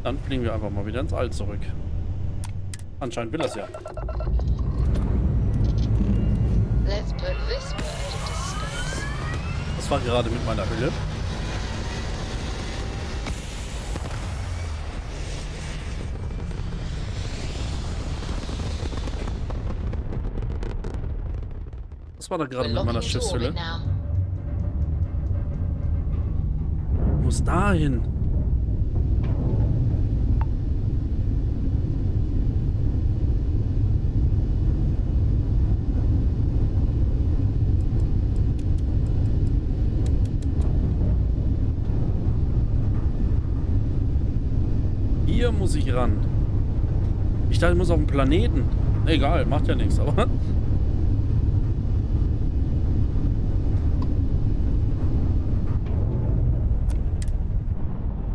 Dann fliegen wir einfach mal wieder ins All zurück. Anscheinend will das ja. Das war gerade mit meiner Hülle. Was war da gerade mit meiner Schiffshülle? Ich muss dahin. Hier muss ich ran. Ich dachte, ich muss auf den Planeten. Egal, macht ja nichts, aber...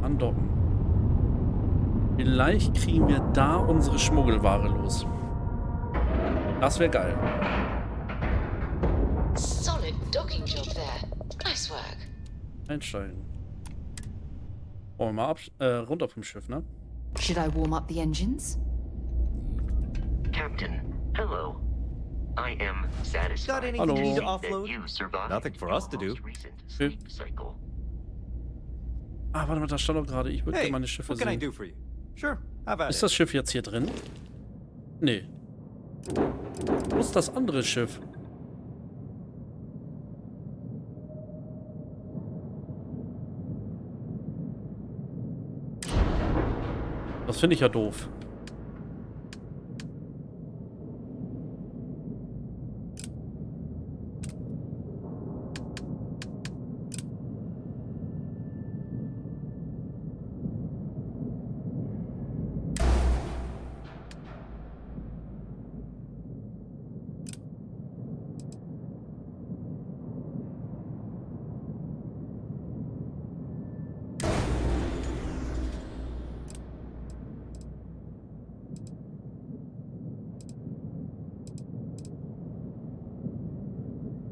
Andocken. Vielleicht kriegen wir da unsere Schmuggelware los. Das wäre geil. Solid docking job there. Nice work. Einsteigen. Wollen wir mal runter vom Schiff, ne? Should I warm up the engines? Captain, hello. I am satisfied Got anything you need to that offload? you survived Nothing for us to do. your most recent sleep cycle. Ah, warte mal, da stand doch gerade. Ich würde Hey, gerne meine Schiffe what can I sehen. do for you? Sure, have at Ist it. das Schiff jetzt hier drin? Nee. Wo ist das andere Schiff? Das finde ich ja doof.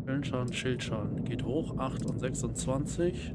Schildschaden, Schildschaden. Geht hoch, 8 und 26.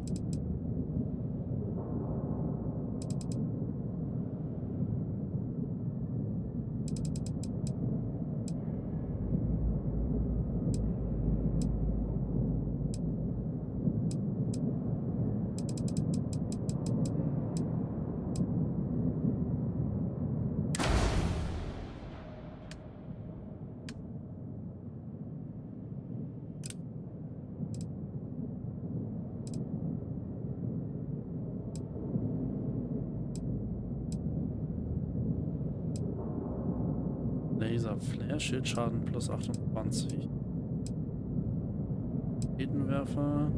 Laser, Flare, Schildschaden plus 28. Raketenwerfer.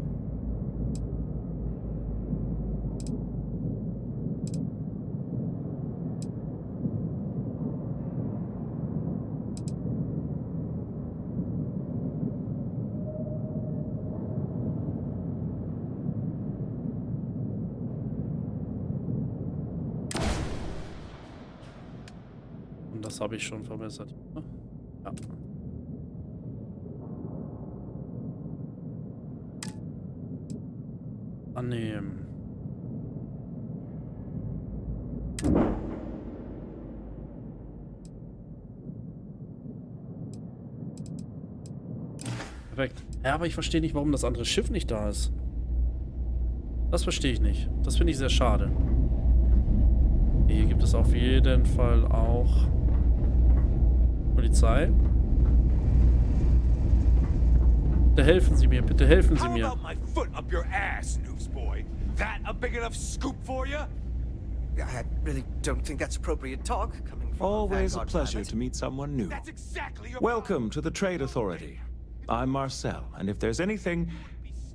Das habe ich schon verbessert. Ja. Annehmen. Perfekt. Ja, aber ich verstehe nicht, warum das andere Schiff nicht da ist. Das verstehe ich nicht. Das finde ich sehr schade. Hier gibt es auf jeden Fall auch Polizei. Bitte helfen Sie mir, bitte helfen Sie mir. I really don't think that's appropriate talk coming from Always a Vanguard pleasure pilot. to meet someone new. That's exactly your Welcome to the Trade Authority. I'm Marcel, and if there's anything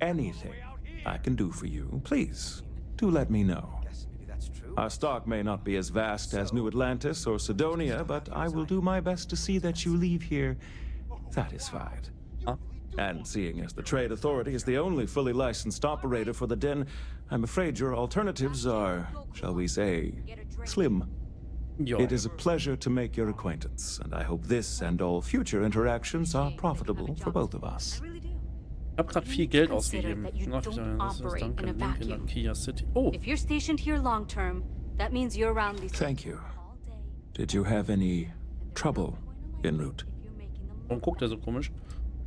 I can do for you, please do let me know. Guess maybe that's true. Our stock may not be as vast as New Atlantis or Sidonia, but I will do my best to see that you leave here satisfied. Huh? And seeing as the Trade Authority is the only fully licensed operator for the Den, I'm afraid your alternatives are, shall we say, slim. Jo. It is a pleasure to make your acquaintance, and I hope this and all future interactions are profitable for both of us. Ich habe gerade viel Geld ausgegeben. Das ist dank dem Link in der Kia City. Oh, If you're stationed here long term, That means you're around these Thank you. all day. Did you have any trouble en route? If you're making them Warum guckt er so komisch?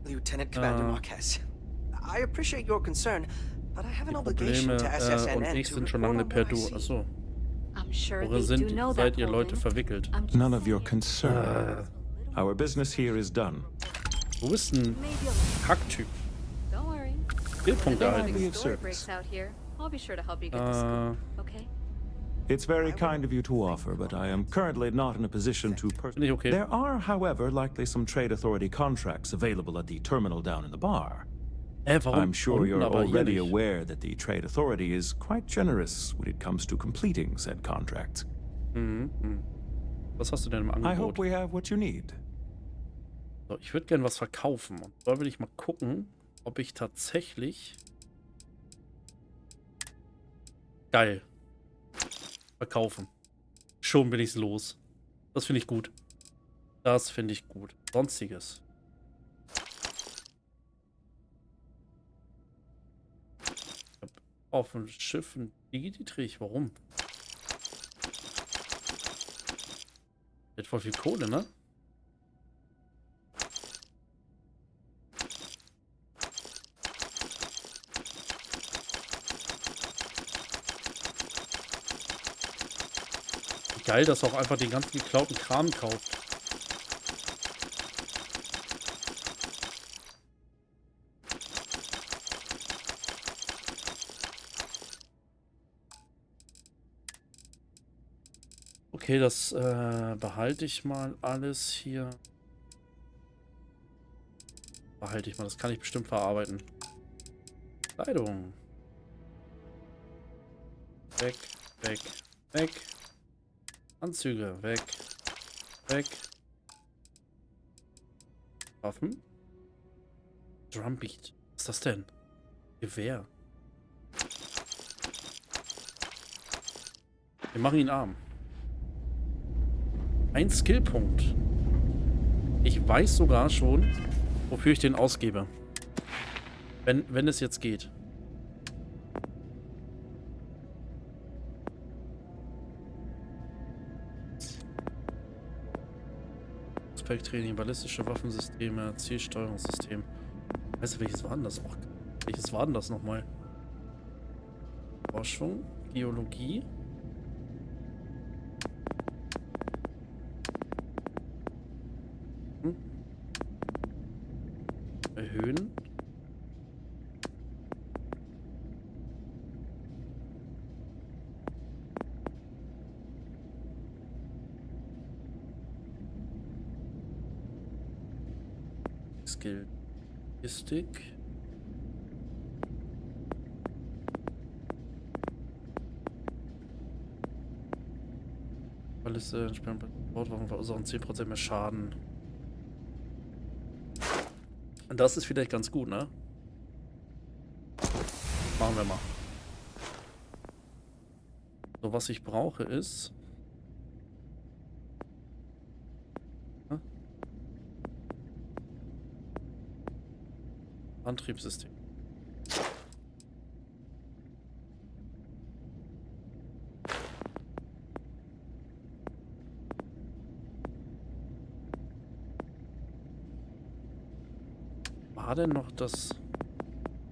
Lieutenant Commander Marquez, I appreciate your concern, but I have an Die obligation Probleme to SSNN und ich to sind schon report lange on per what I Du. see. Achso. I'm sure Worin they do know seid that, ihr Leute Holden. verwickelt? I'm just None of your saying. concern. Our business here is done. Du bist ein Maybe a Hacktyp. Don't worry. Skillpunkte If erhalten. Be anything of story service. breaks out here, I'll be sure to help you get to school. Okay? It's very kind of you to offer, but I am currently not in a position to Finde ich okay. There are, however, likely some trade authority contracts available at the terminal down in the bar. Warum I'm sure unten, you're aber hier already nicht? aware that the trade authority is quite generous when it comes to completing said contracts. Was hast du denn im I hope Angebot? we have what you need. So, ich würde gerne was verkaufen. Und da will ich mal gucken, ob ich tatsächlich... Geil. Verkaufen. Schon bin ich's los. Das finde ich gut. Das finde ich gut. Sonstiges. Ich hab auf dem Schiff ein Digi-Dietrich. Warum? Hat voll viel Kohle, ne? Geil, dass er auch einfach den ganzen geklauten Kram kauft. Okay, das behalte ich mal alles hier. Behalte ich mal, das kann ich bestimmt verarbeiten. Kleidung. Weg, weg, weg. Anzüge, weg, weg. Waffen. Drumbeat. Was ist das denn? Gewehr. Wir machen ihn arm. Ein Skillpunkt. Ich weiß sogar schon, wofür ich den ausgebe. Wenn es jetzt geht. Training, ballistische Waffensysteme, Zielsteuerungssystem. Weißt du, welches war denn das auch? Welches war denn das nochmal? Forschung, Geologie. Erhöhen. Skill. Logistik. Alles Bordwaffen verursachen 10% mehr Schaden. Und das ist vielleicht ganz gut, ne? Machen wir mal. So, was ich brauche ist... Antriebssystem. War denn noch das...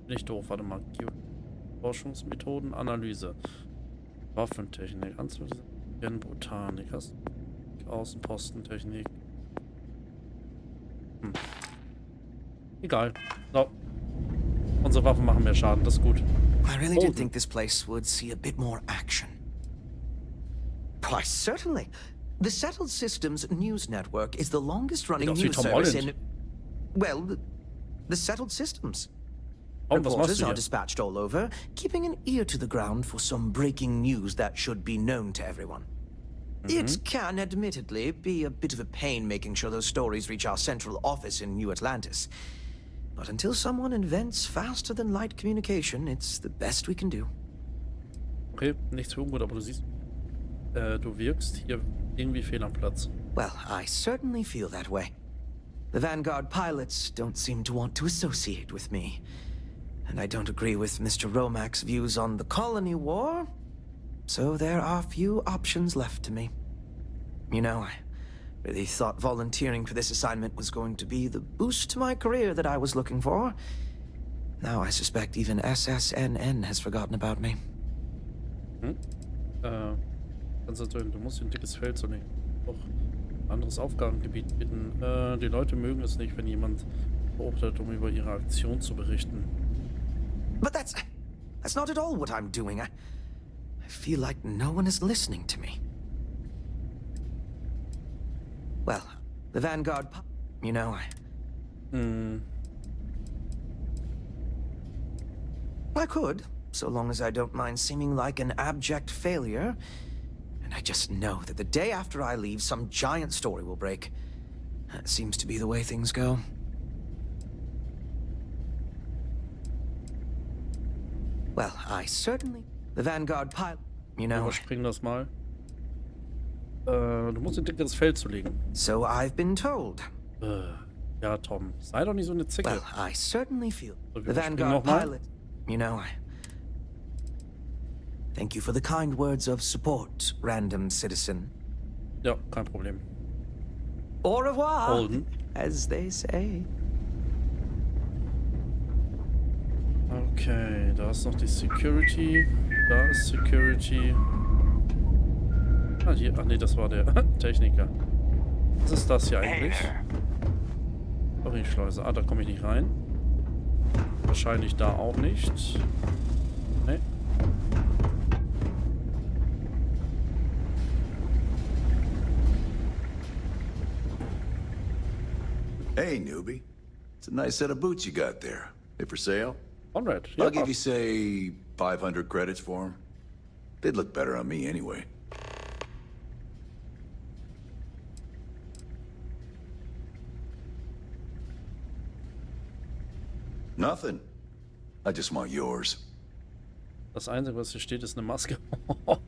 Nicht doof, warte mal. Forschungsmethoden, Analyse. Waffentechnik, Botanik, Außenpostentechnik. Egal. So. Unsere Waffen machen mehr Schaden, das ist gut. I really did think this place would see a bit more action. Why, certainly. The Settled Systems News Network is the longest-running Sieht aus wie news Tom service Holland. well, the Settled Systems. Oh, was machst Reporters du are hier? dispatched all over, keeping an ear to the ground for some breaking news that should be known to everyone. It can, admittedly, be a bit of a pain making sure those stories reach our central office in New Atlantis. But until someone invents faster-than-light communication, it's the best we can do. Okay, nichts für ungut, aber du siehst, du wirkst hier irgendwie fehl am Platz. Well, I certainly feel that way. The Vanguard pilots don't seem to want to associate with me. And I don't agree with Mr. Romack's views on the colony war. So there are few options left to me. You know, I really thought volunteering for this assignment was going to be the boost to my career that I was looking for. Now I suspect even SSNN has forgotten about me. Du musst ein dickes Feld zulegen. Auch ein anderes Aufgabengebiet bitten. Die Leute mögen es nicht, wenn jemand beobachtet, um über ihre Aktion zu berichten. But that's not at all what I'm doing. I feel like no one is listening to me. Well, the Vanguard, you know, I could, so long as I don't mind seeming like an abject failure. And I just know that the day after I leave, some giant story will break. That seems to be the way things go. Well, I certainly... The Vanguard pilot, you know... Überspringen das mal. Du musst ein dickeres Feld zulegen. So I've been told. Ja, Tom, sei doch nicht so eine Zicke. Well, I certainly feel... So, The Vanguard pilot, you know, Thank you for the kind words of support, random citizen. Ja, kein Problem. Au revoir, Holden. as they say. Okay, da ist noch die Security. Da ist Security. Ah, hier. Ach nee, das war der Techniker. Was ist das hier eigentlich? Schleuse. Ah, da komme ich nicht rein. Wahrscheinlich da auch nicht. Nee. Hey, newbie. It's a nice set of boots you got there. They for sale? Conrad, I'll give you, say, 500 credits for them. They'd look better on me anyway. Nothing. I just want yours. Das Einzige, was hier steht, ist eine Maske.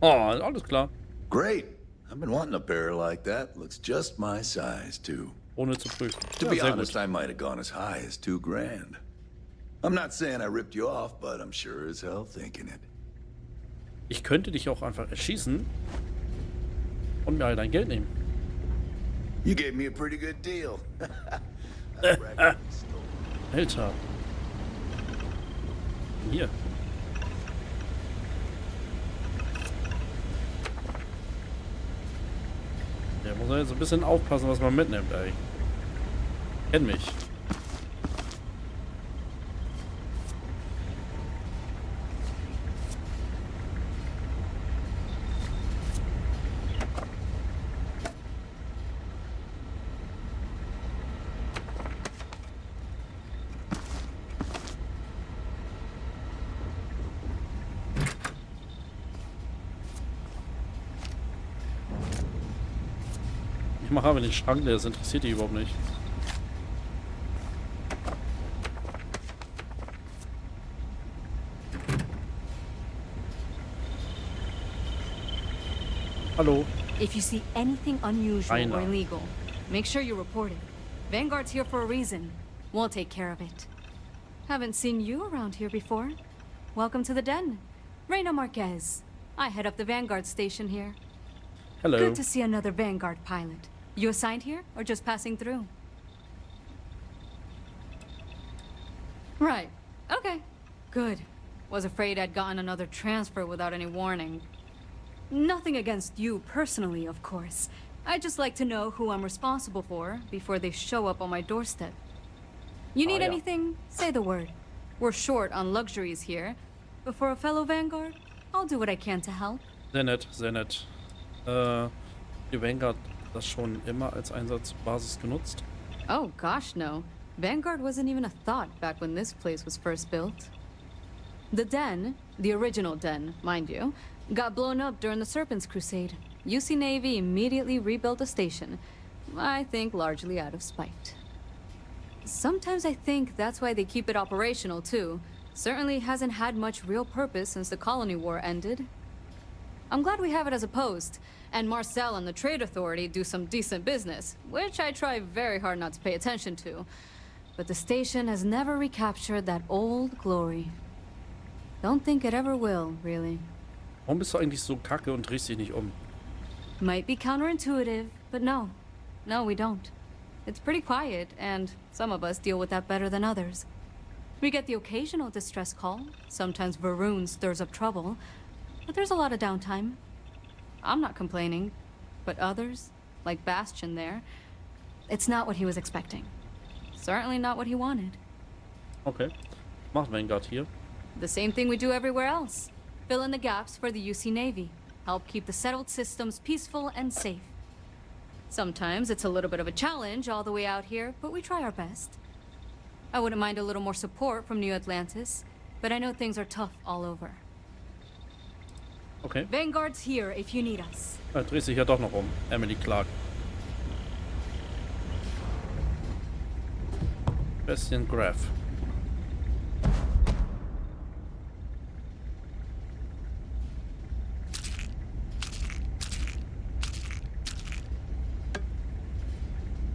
Alles klar. Great. I've been wanting a pair like that. Looks just my size, too. Ohne zu prüfen. To Ja, be sehr honest, gut. I might have gone as high as $2 grand. I'm not saying I ripped you off, but I'm sure as hell thinking it. Ich könnte dich auch einfach erschießen und mir all dein Geld nehmen. You gave me a pretty good deal. Alter. Hier. Ja, muss man jetzt ein bisschen aufpassen, was man mitnimmt, ey. Kenn mich. Ich mache aber den Schrank, das interessiert die überhaupt nicht. Hallo. If you see anything unusual I know. or illegal, make sure you report it. Vanguard's here for a reason. We'll take care of it. Haven't seen you around here before. Welcome to the den. Reina Marquez. I head up the Vanguard station here. Hello. Good to see another Vanguard pilot. You assigned here or just passing through? Right. Okay. Good. Was afraid I'd gotten another transfer without any warning. Nothing against you personally, of course. I'd just like to know who I'm responsible for before they show up on my doorstep. You need yeah. anything? Say the word. We're short on luxuries here, but for a fellow Vanguard, I'll do what I can to help. Sehr nett, sehr nett. Die Vanguard das schon immer als Einsatzbasis genutzt? Oh gosh, no. Vanguard wasn't even a thought back when this place was first built. The den, the original den, mind you, got blown up during the Serpent's Crusade. UC Navy immediately rebuilt the station, I think largely out of spite. Sometimes I think that's why they keep it operational too. Certainly hasn't had much real purpose since the Colony War ended. I'm glad we have it as a post, and Marcel and the Trade Authority do some decent business, which I try very hard not to pay attention to. But the station has never recaptured that old glory. Don't think it ever will, really. Warum bist du eigentlich so kacke und drehst dich nicht um? Might be counterintuitive, but no. No, we don't. It's pretty quiet, and some of us deal with that better than others. We get the occasional distress call. Sometimes Varun stirs up trouble, but there's a lot of downtime. I'm not complaining, but others, like Bastion there, it's not what he was expecting. Certainly not what he wanted. Okay. Macht Vanguard hier. The same thing we do everywhere else. Fill in the gaps for the UC Navy. Help keep the settled systems peaceful and safe. Sometimes it's a little bit of a challenge all the way out here, but we try our best. I wouldn't mind a little more support from New Atlantis, but I know things are tough all over. Okay. Vanguard's here if you need us. Dreht sich ja doch noch um. Emily Clark. Bastian Graf.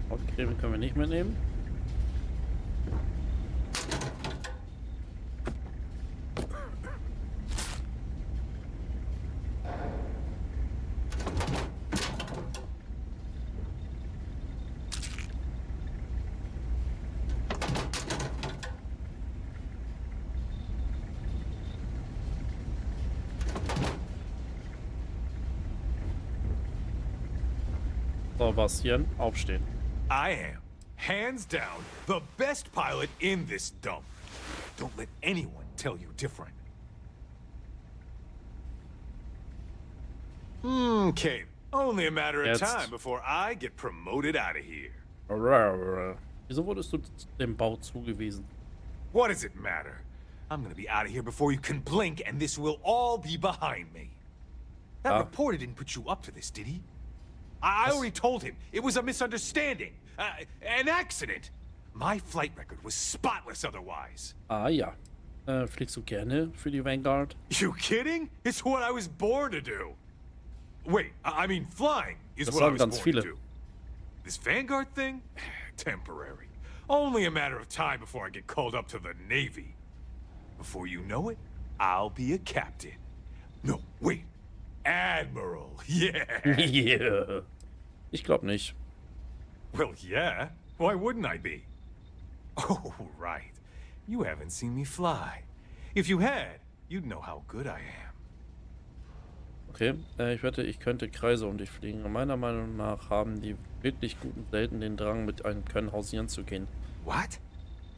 Hautcreme können wir nicht mitnehmen. So, Bastian, aufstehen. I am, hands down, the best pilot in this dump. Don't let anyone tell you different. Okay, only a matter of time before I get promoted out of here. Wieso wurdest du dem Bau zugewiesen? What does it matter? I'm gonna be out of here before you can blink, and this will all be behind me. That reporter didn't put you up to this, did he? I already told him. It was a misunderstanding. An accident. My flight record was spotless otherwise. Ah ja. Fliegst du gerne für die Vanguard? You kidding? It's what I was born to do. Wait, I mean flying is what I was born to do. This Vanguard thing? Temporary. Only a matter of time before I get called up to the Navy. Before you know it, I'll be a captain. No, wait. Admiral, yeah. Yeah. Ich glaube nicht. Well, yeah. Why wouldn't I be? Oh, right. You haven't seen me fly. If you had, you'd know how good I am. Okay, ich wette, ich könnte Kreise um dich fliegen. Und meiner Meinung nach haben die wirklich Guten selten den Drang, mit einem Können hausieren zu gehen. What?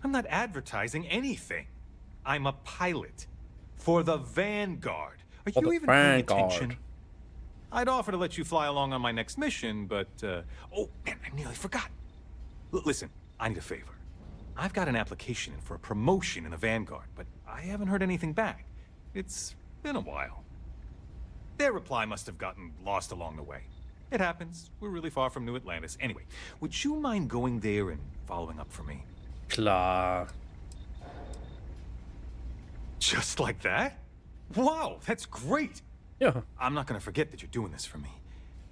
I'm not advertising anything. I'm a pilot. For the Vanguard. Are you even paying attention? I'd offer to let you fly along on my next mission, but, oh, man, I nearly forgot. Listen, I need a favor. I've got an application in for a promotion in the Vanguard, but I haven't heard anything back. It's been a while. Their reply must have gotten lost along the way. It happens. We're really far from New Atlantis. Anyway, would you mind going there and following up for me? Klar. Just like that? Wow, that's great. Ja. I'm not gonna forget that you're doing this for me.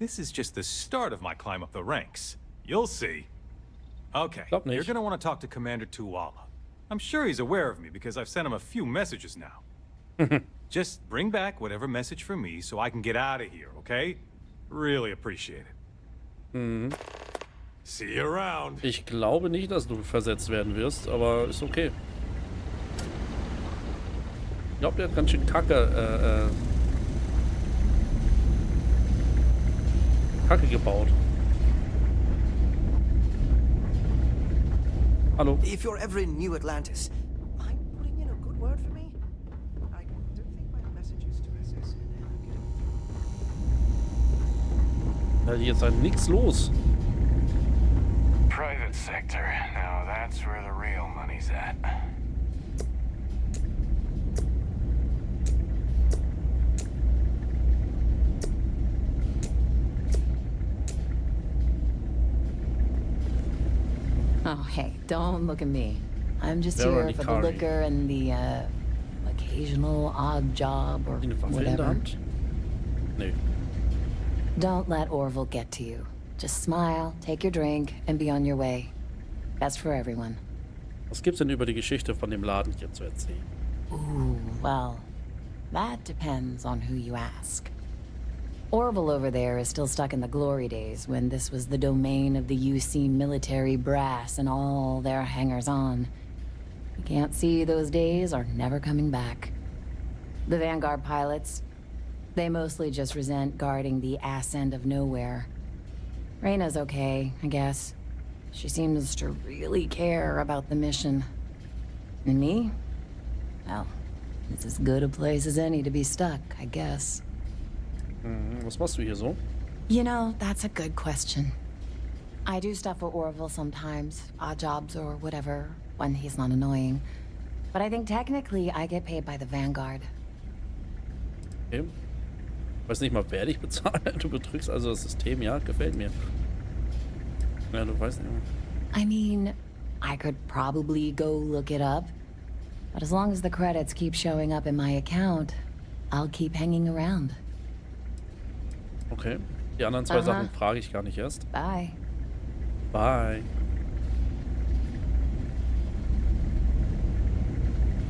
This is just the start of my climb up the ranks. You'll see. Okay, you're gonna want to talk to Commander Tuwala. I'm sure he's aware of me because I've sent him a few messages now. Just bring back whatever message for me so I can get out of here, okay? Really appreciate it. See you around. Ich glaube nicht, dass du versetzt werden wirst, aber ist okay. Ich glaube, der hat ganz schön Kacke gebaut. Hallo. If you're ever in New Atlantis, mind putting in a good word for me? I don't think my messages to SS. Hier ist halt nichts los. Private sector. Now that's where the real money's at. Oh, hey, don't look at me. I'm just here for the liquor and the, occasional odd job or whatever. Nee. Don't let Orville get to you. Just smile, take your drink, and be on your way. Best for everyone. Was gibt's denn über die Geschichte von dem Laden hier zu erzählen? Ooh, well, That depends on who you ask. Orville over there is still stuck in the glory days when this was the domain of the UC military brass and all their hangers-on. You can't see those days are never coming back. The Vanguard pilots, they mostly just resent guarding the ass end of nowhere. Reyna's okay, I guess. She seems to really care about the mission. And me? Well, it's as good a place as any to be stuck, I guess. Was machst du hier so? You know, that's a good question. I do stuff for Orville sometimes, odd jobs or whatever, when he's not annoying. But I think technically I get paid by the Vanguard. Okay. Ich weiß nicht mal, wer dich bezahlt. Du betrügst also das System, ja, gefällt mir. Ja, du weißt nicht. I mean, I could probably go look it up. But as long as the credits keep showing up in my account, I'll keep hanging around. Okay. Die anderen zwei Sachen frage ich gar nicht erst. Bye. Bye.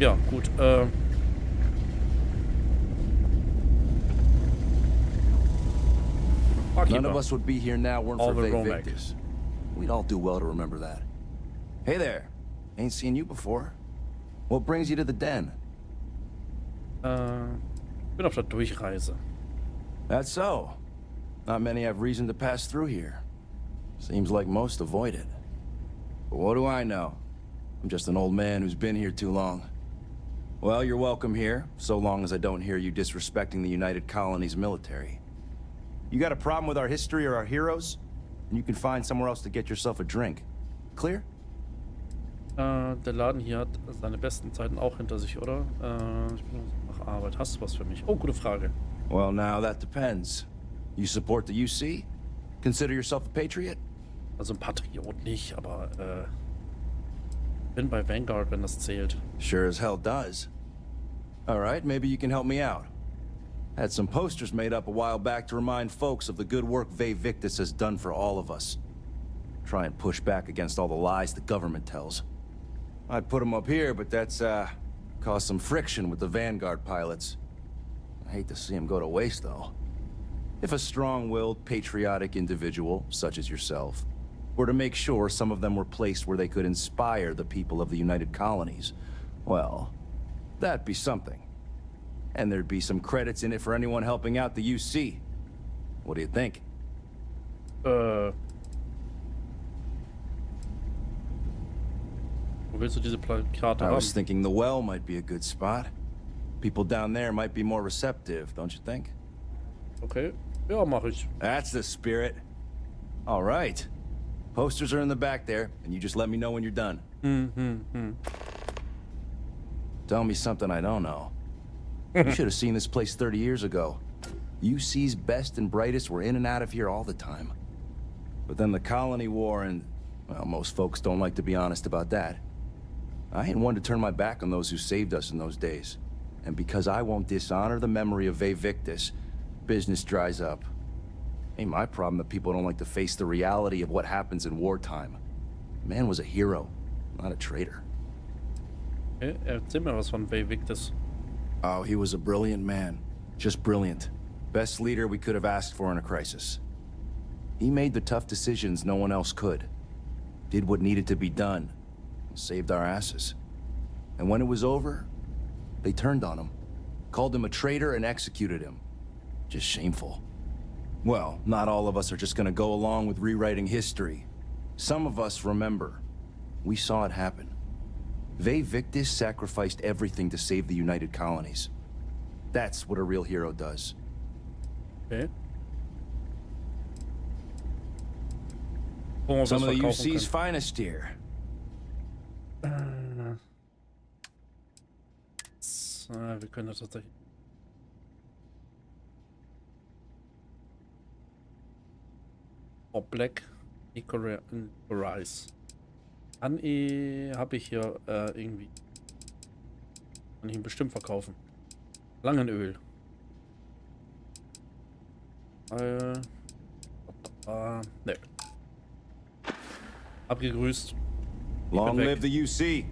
Ja, gut. None of us would be here now weren't for Victus. We'd all do well to remember that. Hey there. Ain't seen you before. What brings you to the den? Bin auf der Durchreise. That's so. Not many have reason to pass through here. Seems like most avoid it. But what do I know? I'm just an old man who's been here too long. Well, you're welcome here, so long as I don't hear you disrespecting the United Colonies military. You got a problem with our history or our heroes? And you can find somewhere else to get yourself a drink. Clear? Der Laden hier hat seine besten Zeiten auch hinter sich, oder? Ich bin nach Arbeit. Hast du was für mich? Oh, gute Frage. Well, now that depends. You support the UC? Consider yourself a patriot? Also ein Patriot nicht, aber bin bei Vanguard, wenn das zählt. Sure as hell does. All right, maybe you can help me out. Had some posters made up a while back to remind folks of the good work Victus has done for all of us. Try and push back against all the lies the government tells. I'd put them up here, but that's caused some friction with the Vanguard pilots. I hate to see them go to waste, though. If a strong-willed, patriotic individual, such as yourself, were to make sure some of them were placed where they could inspire the people of the United Colonies, well, that'd be something. And there'd be some credits in it for anyone helping out the UC. What do you think? Wo willst du diese Plakate haben? I was thinking the well might be a good spot. People down there might be more receptive, don't you think? Okay. Ja, mach ich. That's the spirit. All right. Posters are in the back there, and you just let me know when you're done. Tell me something I don't know. You should have seen this place 30 years ago. UC's best and brightest were in and out of here all the time. But then the Colony War and, well, most folks don't like to be honest about that. I ain't one to turn my back on those who saved us in those days. And because I won't dishonor the memory of Victus, business dries up. Ain't my problem that people don't like to face the reality of what happens in wartime. Man was a hero, not a traitor. Okay, erzähl mir was von Victus. Oh, he was a brilliant man. Just brilliant. Best leader we could have asked for in a crisis. He made the tough decisions no one else could. Did what needed to be done. Saved our asses. And when it was over, they turned on him. Called him a traitor and executed him. Just shameful. Well, not all of us are just gonna go along with rewriting history. Some of us remember. We saw it happen. Victus sacrificed everything to save the United Colonies. That's what a real hero does. Okay. Some of the UC's finest here. Wir können das tatsächlich. Oh, Black Licorice. Habe ich hier irgendwie. Kann ich ihn bestimmt verkaufen. Langenöl. Ne. Abgegrüßt. Long live the UC.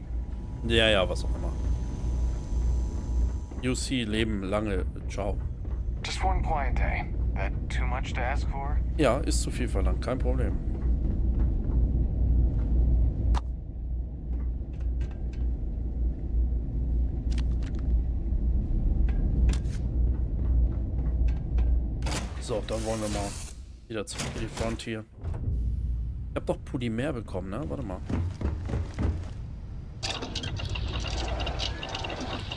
Ja, was auch immer. UC leben lange. Ciao. Just one quiet day. That too much to ask for? Ja, ist zu viel verlangt, kein Problem. So, dann wollen wir mal wieder zurück in die Frontier. Ich hab doch Polymer bekommen, ne? Warte mal.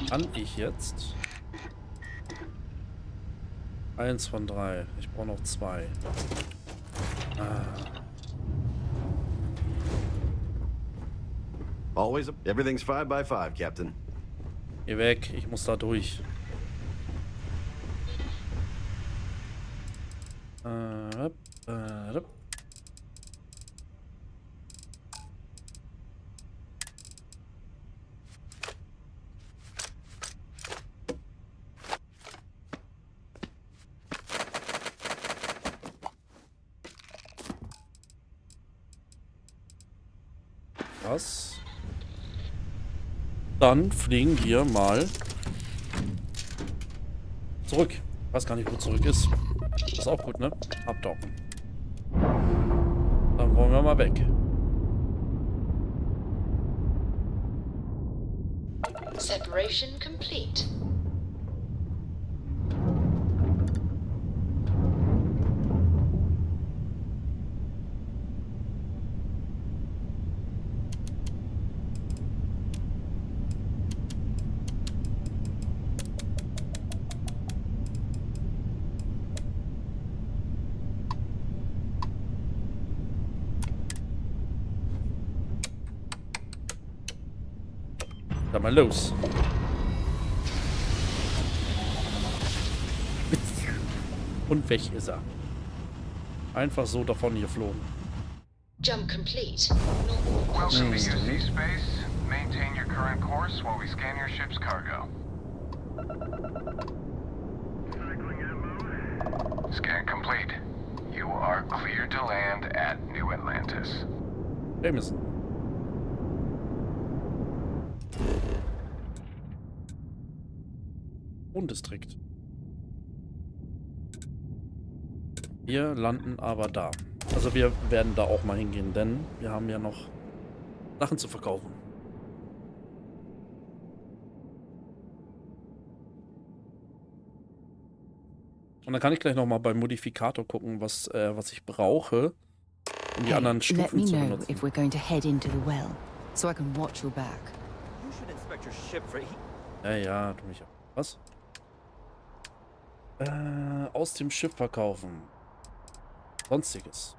Kann ich jetzt? 1 von 3. Ich brauche noch 2. Always, everything's 5 by 5, Captain. Geh weg, ich muss da durch. Was? Dann fliegen wir mal zurück. Ich weiß gar nicht, wo zurück ist. Das ist auch gut, ne? Abdocken. Dann wollen wir mal weg. Separation complete. Dann mal los. Und weg ist er. Einfach so davon geflogen. Jump complete. Welcome to UC space. Maintain your current course while we scan your ship's cargo. Scan complete. You are cleared to land at New Atlantis. Jameson. Distrikt. Wir landen aber da. Also wir werden da auch mal hingehen, denn wir haben ja noch Sachen zu verkaufen. Und dann kann ich gleich noch mal beim Modifikator gucken, was ich brauche, um die anderen Stufen zu benutzen. If we're going to head into the well, so I can watch your back. You should inspect your ship for Ja, du mich auch. Was? Aus dem Schiff verkaufen. Sonstiges.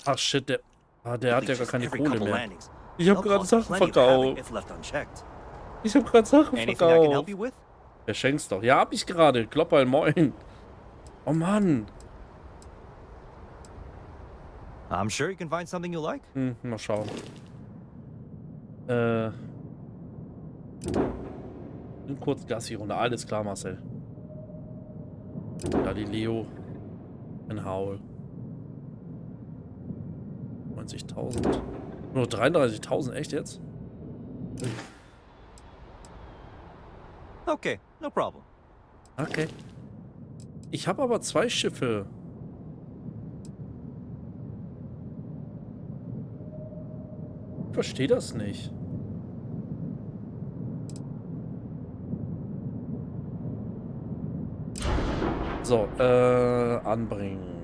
Ach shit, der hat ja gar keine Kohle mehr. Ich habe gerade Sachen verkauft. Ich habe gerade Sachen verkauft. Der schenkst doch. Ja, hab ich gerade. Klopper, moin. Oh Mann. I'm sure you can find something you like. Mal schauen. Kurz Gassi-Runde. Alles klar, Marcel. Galileo. In Haul. 90.000. Nur 33.000, echt jetzt? Okay, no problem. Okay. Ich habe aber 2 Schiffe. Ich verstehe das nicht. So, anbringen.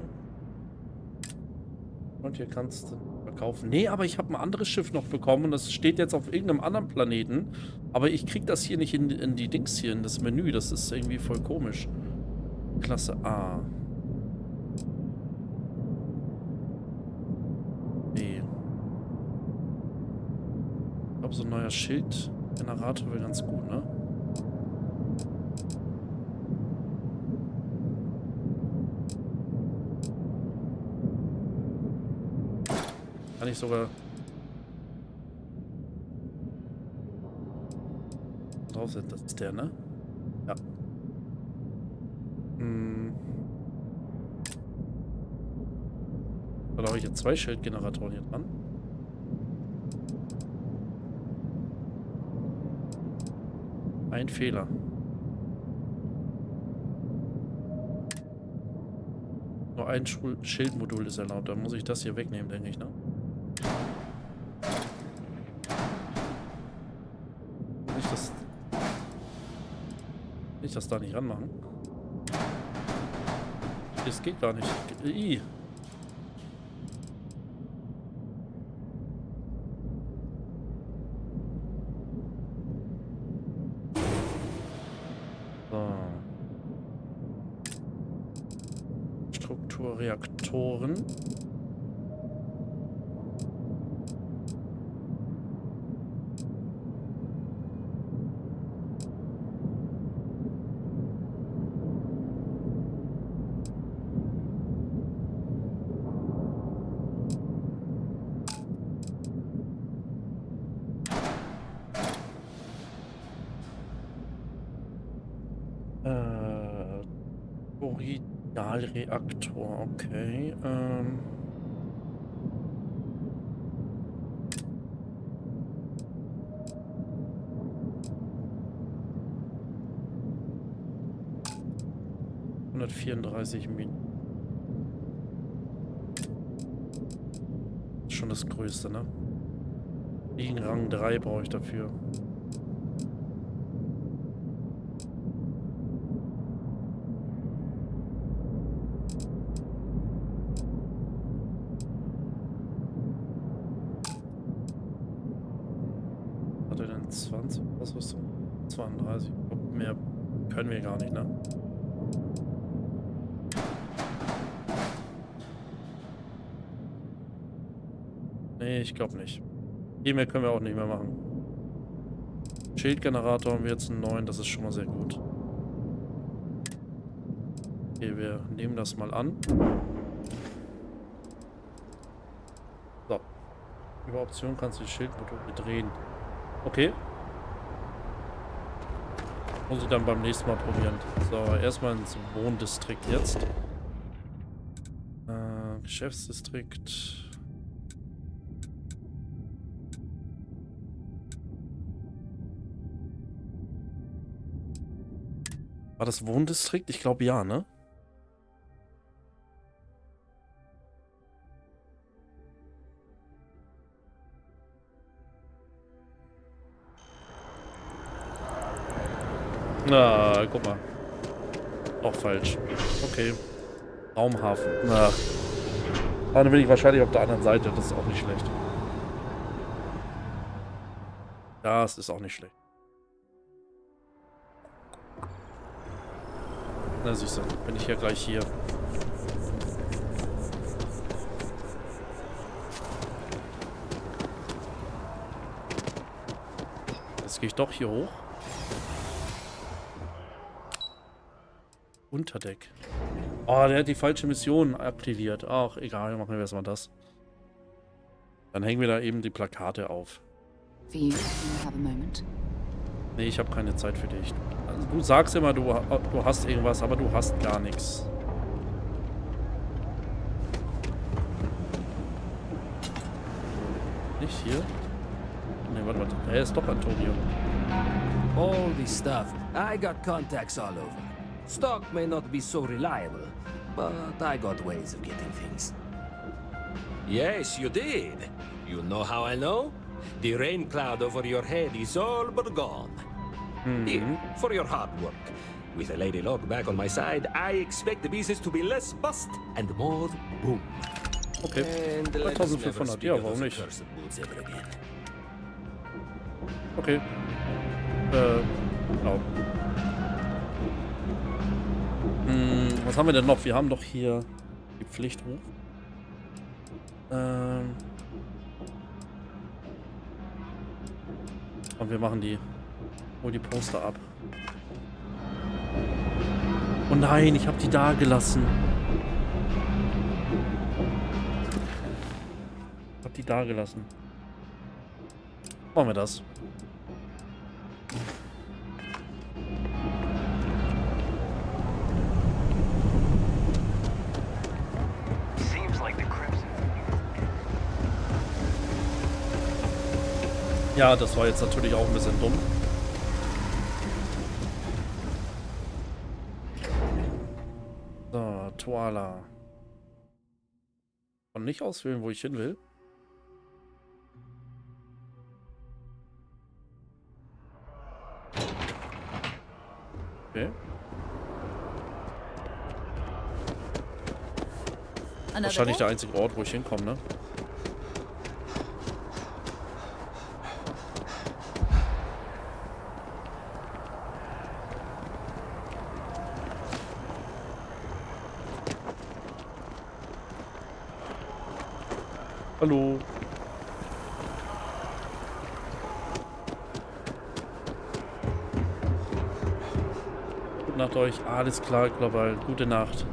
Und hier kannst du verkaufen. Nee, aber ich habe ein anderes Schiff noch bekommen und das steht jetzt auf irgendeinem anderen Planeten. Aber ich krieg das hier nicht in die Dings hier, in das Menü. Das ist irgendwie voll komisch. Klasse A. B. Ich glaube, so ein neuer Schildgenerator wäre ganz gut, ne? Kann ich sogar draufsetzen. Das ist der, ne? Ja. Da habe ich jetzt 2 Schildgeneratoren hier dran. Ein Fehler. Nur ein Schildmodul ist erlaubt. Dann muss ich das hier wegnehmen, denke ich, ne? Nicht das da nicht ranmachen. Das geht gar nicht. I. So. Strukturreaktoren. Reaktor, okay. 134 Minuten. Schon das Größte, ne? Rang 3 brauche ich dafür. Hat er denn 20 Ausrüstung? 32. Mehr können wir gar nicht, ne? Nee, ich glaube nicht. Viel mehr können wir auch nicht mehr machen. Schildgenerator haben wir jetzt einen neuen, das ist schon mal sehr gut. Okay, wir nehmen das mal an. So. Über Option kannst du die Schildmodule drehen. Okay. Muss ich dann beim nächsten Mal probieren. So, erstmal ins Wohndistrikt jetzt. Geschäftsdistrikt. War das Wohndistrikt? Ich glaube ja, ne? Na, guck mal. Auch falsch. Okay. Raumhafen. Na. Dann bin ich wahrscheinlich auf der anderen Seite. Das ist auch nicht schlecht. Das ist auch nicht schlecht. Na siehst du, bin ich ja gleich hier. Jetzt gehe ich doch hier hoch. Unterdeck. Oh, der hat die falsche Mission aktiviert. Ach, egal, machen wir erstmal das. Dann hängen wir da eben die Plakate auf. Nee, ich habe keine Zeit für dich. Also, du sagst immer, du hast irgendwas, aber du hast gar nichts. Nicht hier? Ne, warte. Er ist doch Antonio. All this stuff. I got contacts all over. Stock may not be so reliable, but I got ways of getting things. Yes, you did. You know how I know? The rain cloud over your head is all but gone. Here, for your hard work. With a Lady Luck back on my side, I expect the business to be less bust and more boom. Okay, 3500, ja, warum nicht? Okay. Genau. Was haben wir denn noch? Wir haben doch hier die Pflichtruf. Und wir machen die... Hol die Poster ab. Oh nein, ich habe die da gelassen. Ich habe die da gelassen. Machen wir das. Ja, das war jetzt natürlich auch ein bisschen dumm. So, Tuala. Kann nicht auswählen, wo ich hin will. Okay. Wahrscheinlich der einzige Ort, wo ich hinkomme, ne? Hallo. Gute Nacht euch. Alles klar, global. Gute Nacht.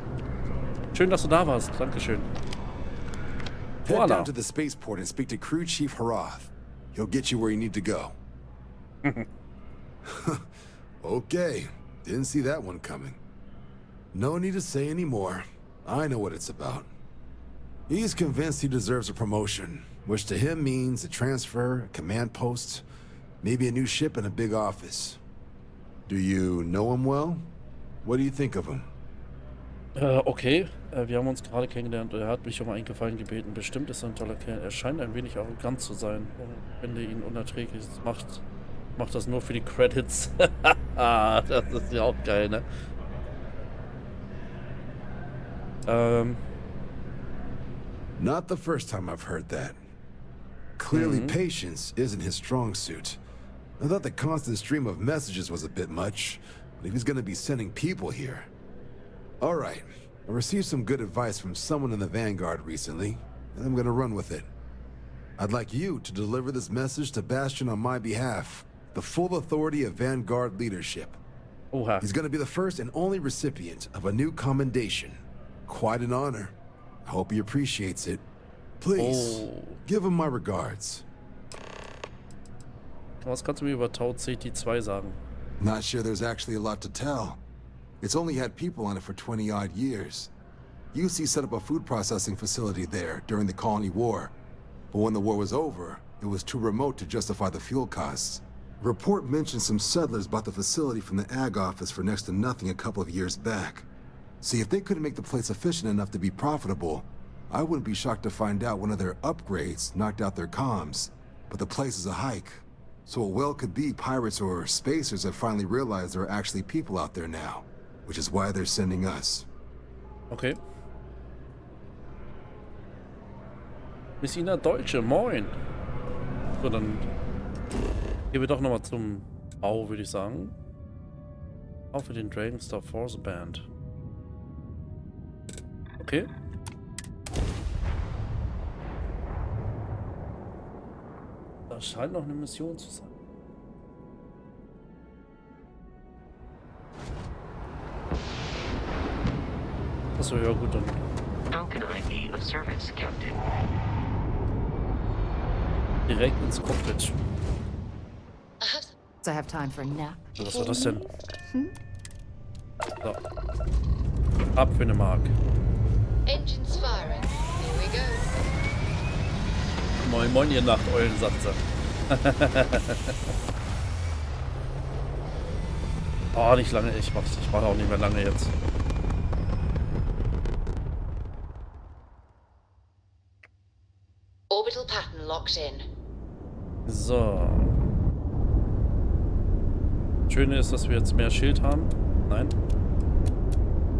Schön, dass du da warst. Dankeschön. Head down to the spaceport and speak to Crew Chief Harath. He'll get you where you need to go. Okay. Didn't see that one coming. No need to say any more. I know what it's about. He's convinced he deserves a promotion, which to him means a transfer, a command post, maybe a new ship and a big office. Do you know him well? What do you think of him? Okay. Wir haben uns gerade kennengelernt. Er hat mich um einen Gefallen gebeten. Bestimmt ist er ein toller Kerl. Er scheint ein wenig arrogant zu sein. Ich finde ihn unerträglich. Macht das nur für die Credits. Das ist ja auch geil, ne? Not the first time I've heard that. Clearly, patience isn't his strong suit. I thought the constant stream of messages was a bit much, but if he's gonna be sending people here. All right, I received some good advice from someone in the Vanguard recently, and I'm gonna run with it. I'd like you to deliver this message to Bastion on my behalf, the full authority of Vanguard leadership. He's gonna be the first and only recipient of a new commendation. Quite an honor. I hope he appreciates it. Please, give him my regards. Was kannst du mir über Tau CT2 sagen? Not sure there's actually a lot to tell. It's only had people on it for 20-odd years. UC set up a food processing facility there during the Colony War. But when the war was over, it was too remote to justify the fuel costs. A report mentioned some settlers bought the facility from the Ag office for next to nothing a couple of years back. See, if they couldn't make the place efficient enough to be profitable, I wouldn't be shocked to find out one of their upgrades knocked out their comms. But the place is a hike. So it well could be pirates or spacers have finally realized there are actually people out there now. Which is why they're sending us. Okay. Messina Deutsche, moin. So, dann gehen wir doch nochmal zum Bau, würde ich sagen. Auch für den Dragonstar Force Band. Okay. Das scheint noch eine Mission zu sein. Achso, ja gut, dann. How can I be of service, Captain? Direkt ins Cockpit. So I have time for a nap. Was war das denn? So. Ab für eine Mark. Engines firing. Here we go. Moin moin, ihr Nachteulen, sagt sie. Oh, nicht lange. Ich mach auch nicht mehr lange jetzt. Orbital pattern locked in. So. Schöne ist, dass wir jetzt mehr Schild haben. Nein.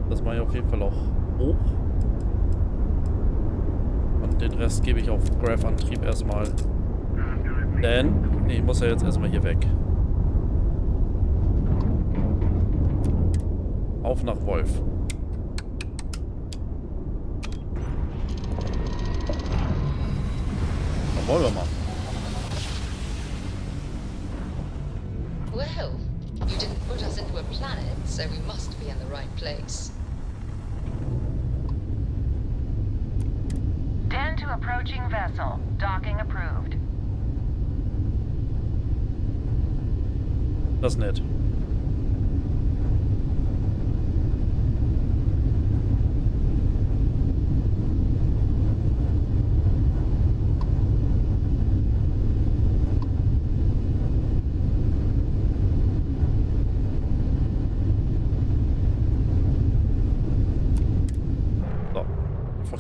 Das mache ich auf jeden Fall auch hoch. Und den Rest gebe ich auf Graph-Antrieb erstmal. Denn ich muss ja jetzt erstmal hier weg. Auf nach Wolf. Dann wollen wir mal. Well, you didn't put us into a planet, so we must be in the right place. 10 to approaching vessel. Docking approved. Das ist nett.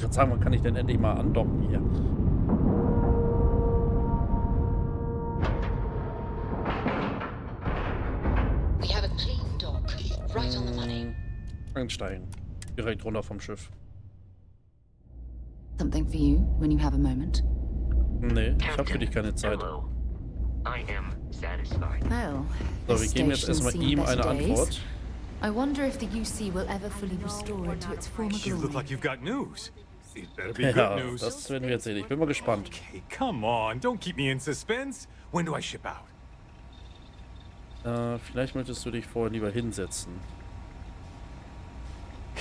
gerade sagen, wann kann ich denn endlich mal andocken hier? We have a clean dock, right on the money. Einsteigen. Direkt runter vom Schiff. Something for you when you have a moment? Nee, ich habe für dich keine Zeit. I am satisfied. Well, So, wir geben jetzt erstmal ihm eine Antwort. I wonder if the UC will ever fully restore it to its former You look glory. like you've got news. It better be Ja, good news. das werden wir jetzt sehen. Ich bin mal gespannt. Okay, come on, don't keep me in suspense. When do I ship out? Vielleicht möchtest du dich vorher lieber hinsetzen.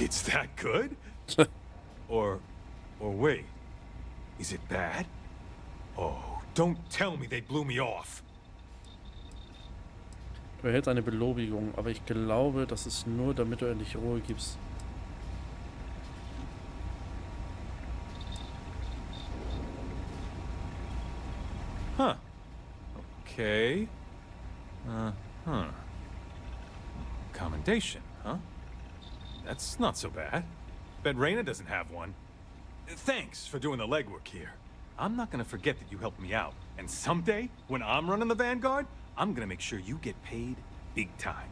It's that good? Or wait, is it bad? Oh, don't tell me they blew me off. Du erhältst eine Belobigung, aber ich glaube, das ist nur, damit du endlich Ruhe gibst. Huh. Okay. Commendation, huh? That's not so bad. Bet Reyna doesn't have one. Thanks for doing the legwork here. I'm not gonna forget that you helped me out. And someday, when I'm running the Vanguard, I'm gonna make sure you get paid big time.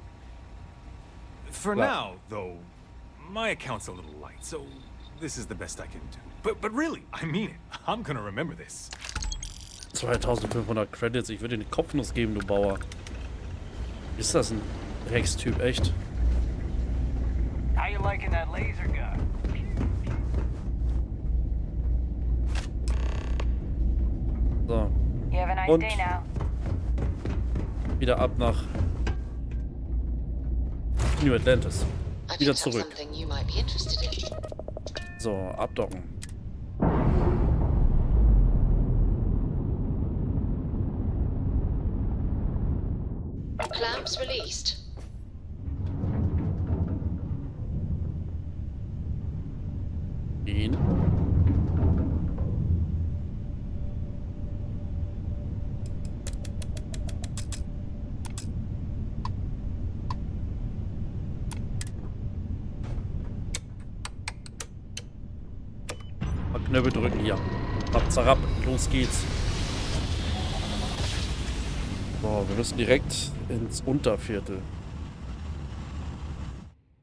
For now, though, my account's a little light, so this is the best I can do. But really, I mean it. I'm gonna remember this. 2500 Credits, ich würde dir den Kopfnuss geben, du Bauer. Ist das ein Rex-Typ, echt? How you liking that laser gun? So. You have a nice Und day now. wieder ab nach New Atlantis. I Wieder picked up zurück. something you might be interested in. So, abdocken. Clamps released. Ihn. Mal Knöpfe drücken hier. Ab, zarab, los geht's. So, wir müssen direkt ins Unterviertel.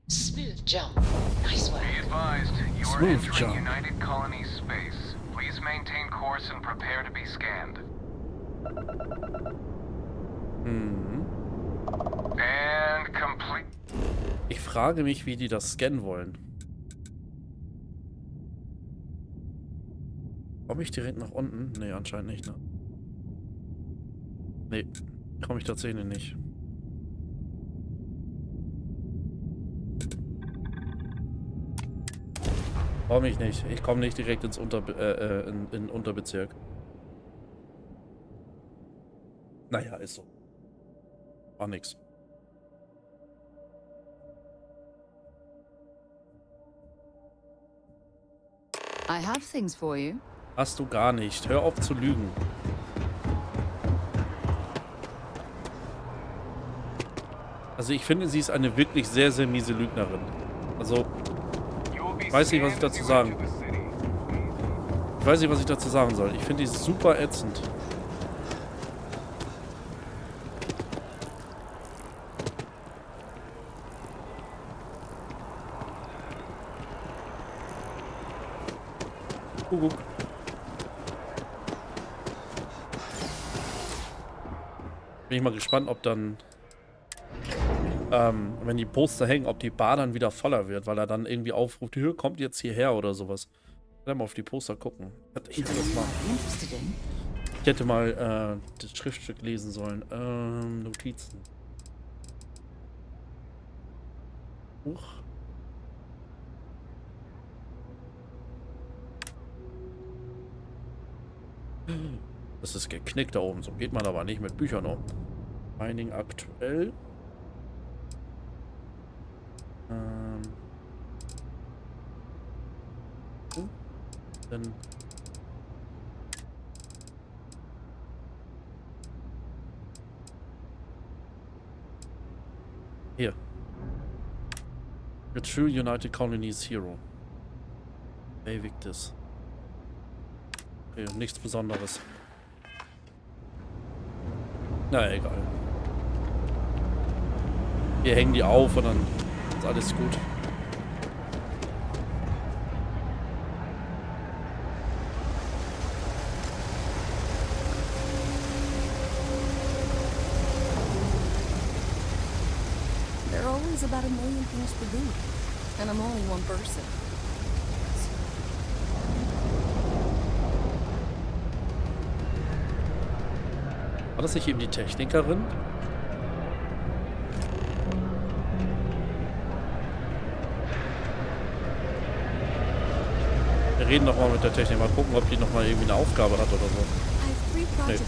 Smooth jump. Nice work. Be advised, you are Smooth entering jump. United Colony space. Please maintain course and prepare to be scanned. And complete. Ich frage mich, wie die das scannen wollen. Komme ich direkt nach unten? Nee, anscheinend nicht, ne? Nee, komme ich tatsächlich nicht. Komme ich nicht. Ich komme nicht direkt ins in Unterbezirk. Naja, ist so. War nix. I have things for you. Hast du gar nicht. Hör auf zu lügen. Also ich finde, sie ist eine wirklich sehr, sehr miese Lügnerin. Also, ich weiß nicht, was ich dazu sagen. Ich weiß nicht, was ich dazu sagen soll. Ich finde die super ätzend. Kuckuck. Bin ich mal gespannt, ob dann, wenn die Poster hängen, ob die Bar dann wieder voller wird, weil er dann irgendwie aufruft, die Höhe kommt jetzt hierher oder sowas. Dann mal auf die Poster gucken. Ich hätte mal das Schriftstück lesen sollen. Notizen. Huch. Das ist geknickt da oben. So geht man aber nicht mit Büchern um. Mining aktuell. Dann hier. A true United Colonies Hero. Victis. Okay, nichts Besonderes. Na, egal. Wir hängen die auf und dann ist alles gut. There are always about 1 million things to do, and I'm only one person. War das nicht eben die Technikerin? Wir reden noch mal mit der Technik, mal gucken, ob die noch mal irgendwie eine Aufgabe hat oder so. Nee.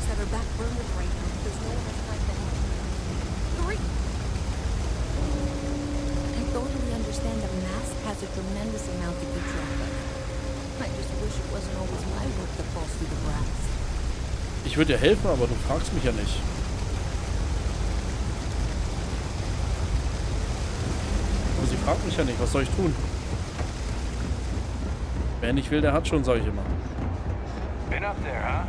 Ich würde dir helfen, aber du fragst mich ja nicht. Aber sie fragt mich ja nicht, was soll ich tun? Wer nicht will, der hat schon, sage ich immer. Been up there, huh?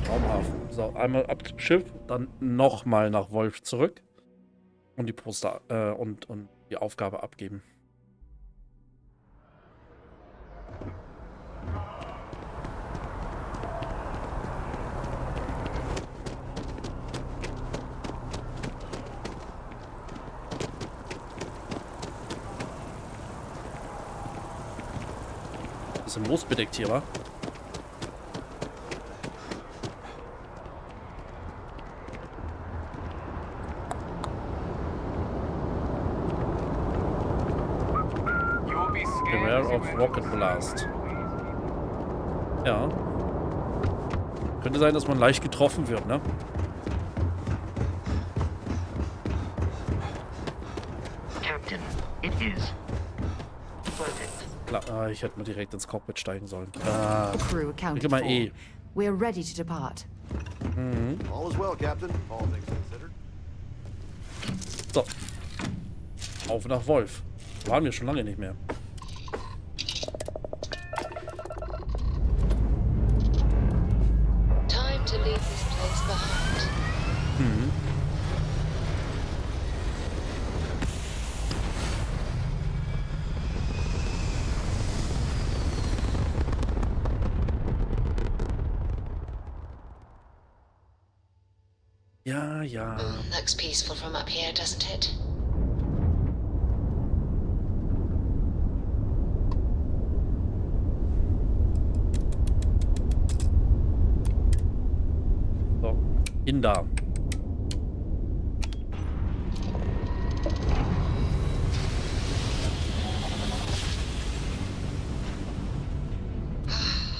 Raumhafen. So, einmal ab Schiff, dann nochmal nach Wolf zurück und die Poster und die Aufgabe abgeben. Bisschen moosbedeckt hier, wa? Beware of Rocket Blast. Ja. Könnte sein, dass man leicht getroffen wird, ne? Captain, it is. Klar, ich hätte mal direkt ins Cockpit steigen sollen. Crew accounted mal for. E. We are ready to depart. Mhm. All is well, Captain. All things considered. So. Auf nach Wolf. Waren wir schon lange nicht mehr. Time to leave this place behind. Mhm. Ja, ja. Looks peaceful from up here, doesn't it? So, hin da.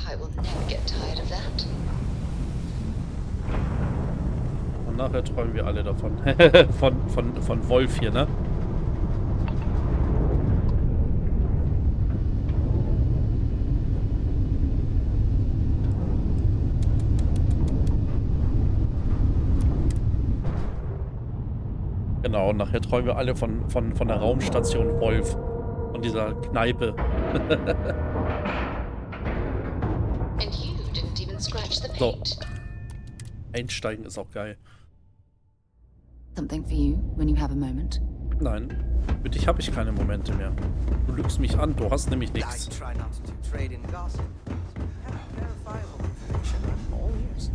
I will never get tired of that. Und nachher träumen wir alle davon. von Wolf hier, ne? Genau, und nachher träumen wir alle von der Raumstation Wolf. Von dieser Kneipe. And you didn't even scratch the So. paint. Einsteigen ist auch geil. Something for you when you have a moment. Nein, für dich habe ich keine Momente mehr. Du lügst mich an, du hast nämlich nichts. I try not to trade in gossip. We have verifiable information. I'm all ears.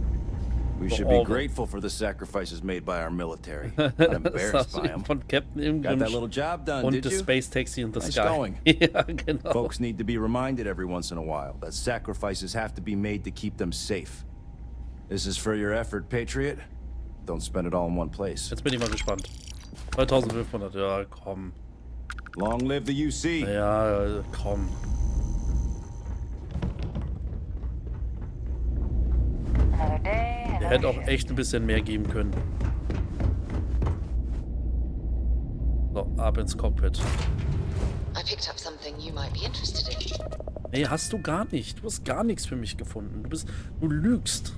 We should be grateful for the sacrifices made by our military. Not embarrassed by them. Von Captain Got that Immgrimsch little job done, und did the you? Space Taxi in the Nice Sky. going. Ja, genau. Folks need to be reminded every once in a while that sacrifices have to be made to keep them safe. This is for your effort, Patriot. Don't spend it all in one place. Jetzt bin ich mal gespannt. 2500, ja, komm. Long live the UC. Ja, komm. Der hätte auch echt ein bisschen mehr geben können. So, ab ins Cockpit. I picked up something you might be interested in. Nee, hast du gar nicht. Du hast gar nichts für mich gefunden. Du lügst.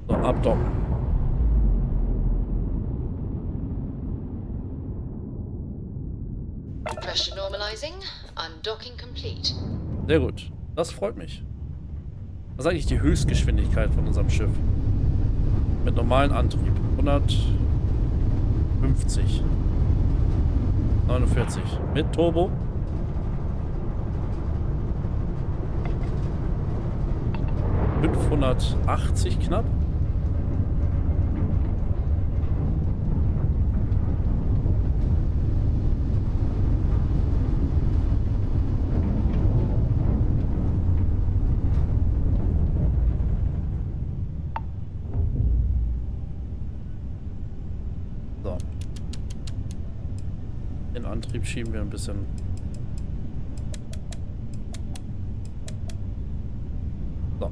So, abdocken. Initializing. Undocking complete. Sehr gut. Das freut mich. Was ist eigentlich die Höchstgeschwindigkeit von unserem Schiff? Mit normalen Antrieb. 150. 49. Mit Turbo. ...580 knapp. So. Den Antrieb schieben wir ein bisschen... So.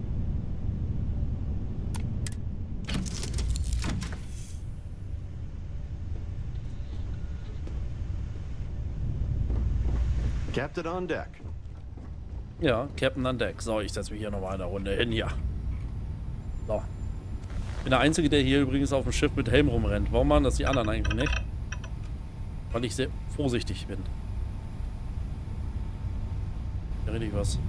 Captain on deck. Ja, Captain an Deck. So, ich setze mich hier nochmal eine Runde hin, ja. So. Ich bin der Einzige, der hier übrigens auf dem Schiff mit Helm rumrennt. Warum machen das die anderen eigentlich nicht? Weil ich sehr vorsichtig bin. Ja, richtig was.